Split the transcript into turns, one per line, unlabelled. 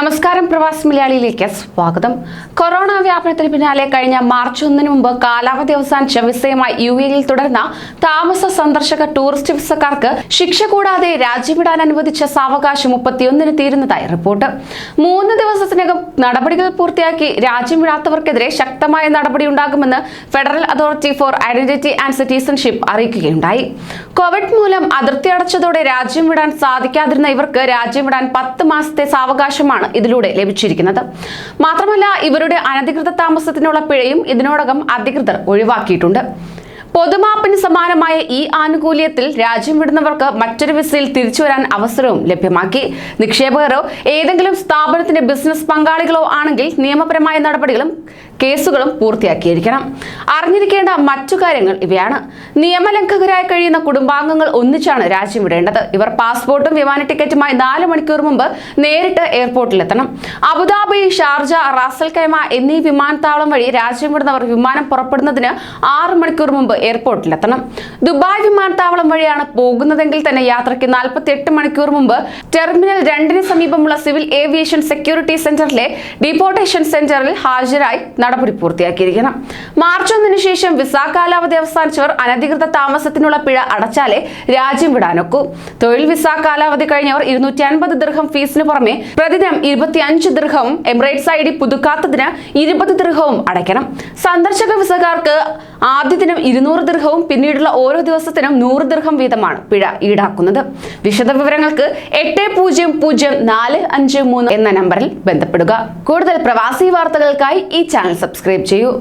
നമസ്കാരം, പ്രവാസി മലയാളിയിലേക്ക് സ്വാഗതം. കൊറോണ വ്യാപനത്തിന് പിന്നാലെ കഴിഞ്ഞ മാർച്ച് 1 മുമ്പ് കാലാവധി അവസാനിച്ച വിസയുമായി UAE തുടർന്ന താമസ സന്ദർശക ടൂറിസ്റ്റ് വിസക്കാർക്ക് ശിക്ഷ കൂടാതെ രാജ്യവിടാൻ അനുവദിച്ച സാവകാശം 31-ന് തീരുന്നതായി റിപ്പോർട്ട്. 3 ദിവസത്തിനകം നടപടികൾ പൂർത്തിയാക്കി രാജ്യം വിടാത്തവർക്കെതിരെ ശക്തമായ നടപടിയുണ്ടാകുമെന്ന് federal authority for identity and citizenship അറിയിക്കുകയുണ്ടായി. കോവിഡ് മൂലം അതിർത്തി അടച്ചതോടെ രാജ്യം വിടാൻ സാധിക്കാതിരുന്ന ഇവർക്ക് രാജ്യം വിടാൻ 10 മാസത്തെ സാവകാശമാണ് ഇതിലൂടെ ലഭിച്ചിരിക്കുന്നത്. മാത്രമല്ല, ഇവരുടെ അനധികൃത താമസത്തിനുള്ള പിഴയും ഇതിനോടകം അധികൃതർ ഒഴിവാക്കിയിട്ടുണ്ട്. പൊതുമാപ്പിന് സമാനമായ ഈ ആനുകൂല്യത്തിൽ രാജ്യം വിടുന്നവർക്ക് മറ്റൊരു വിസയിൽ തിരിച്ചു വരാൻ അവസരവും ലഭ്യമാക്കി. നിക്ഷേപകരോ ഏതെങ്കിലും സ്ഥാപനത്തിന്റെ ബിസിനസ് പങ്കാളികളോ ആണെങ്കിൽ നിയമപരമായ നടപടികളും കേസുകളും പൂർത്തിയാക്കിയിരിക്കണം. അറിഞ്ഞിരിക്കേണ്ട മറ്റു കാര്യങ്ങൾ ഇവയാണ്. നിയമലംഘകരായി കഴിയുന്ന കുടുംബാംഗങ്ങൾ ഒന്നിച്ചാണ് രാജ്യം വിടേണ്ടത്. ഇവർ പാസ്പോർട്ടും വിമാന ടിക്കറ്റുമായി 4 മണിക്കൂർ മുമ്പ് നേരിട്ട് എയർപോർട്ടിലെത്തണം. അബുദാബി, ഷാർജ, റാസൽ ഖൈമ എന്നീ വിമാനത്താവളം വഴി രാജ്യം വിടുന്നവർ വിമാനം പുറപ്പെടുന്നതിന് 6 മണിക്കൂർ മുമ്പ് എയർപോർട്ടിലെത്തണം. ദുബായ് വിമാനത്താവളം വഴിയാണ് പോകുന്നതെങ്കിൽ തന്നെ യാത്രയ്ക്ക് 48 മണിക്കൂർ മുമ്പ് ടെർമിനൽ 2-ന് സമീപമുള്ള സിവിൽ ഏവിയേഷൻ സെക്യൂരിറ്റി സെന്ററിലെ ഡിപ്പോർട്ടേഷൻ സെന്ററിൽ ഹാജരായി നടപടി പൂർത്തിയാക്കിയിരിക്കണം. മാർച്ച് 1-ന് ശേഷം വിസ കാലാവധി അവസാനിച്ചവർ അനധികൃത താമസത്തിനുള്ള പിഴ അടച്ചാലേ രാജ്യം വിടാനൊക്കൂ. തൊഴിൽ വിസ കാലാവധി കഴിഞ്ഞവർ 250 ദിർഹം ഫീസിന് പുറമെ പ്രതിദിനം 25 ദിർഹവും എമിറേറ്റ്സ് ID പുതുക്കാത്തതിന് 20 ദിർഹവും അടയ്ക്കണം. സന്ദർശക വിസക്കാർക്ക് ആദ്യ ദിനം 200 ദിർഹവും പിന്നീടുള്ള ഓരോ ദിവസത്തിനും 100 ദിർഹം വീതമാണ് പിഴ ഈടാക്കുന്നത്. വിശദവിവരങ്ങൾക്ക് 800453 എന്ന നമ്പറിൽ ബന്ധപ്പെടുക. കൂടുതൽ പ്രവാസി വാർത്തകൾക്കായി ഈ ചാനൽ സബ്സ്ക്രൈബ് ചെയ്യൂ.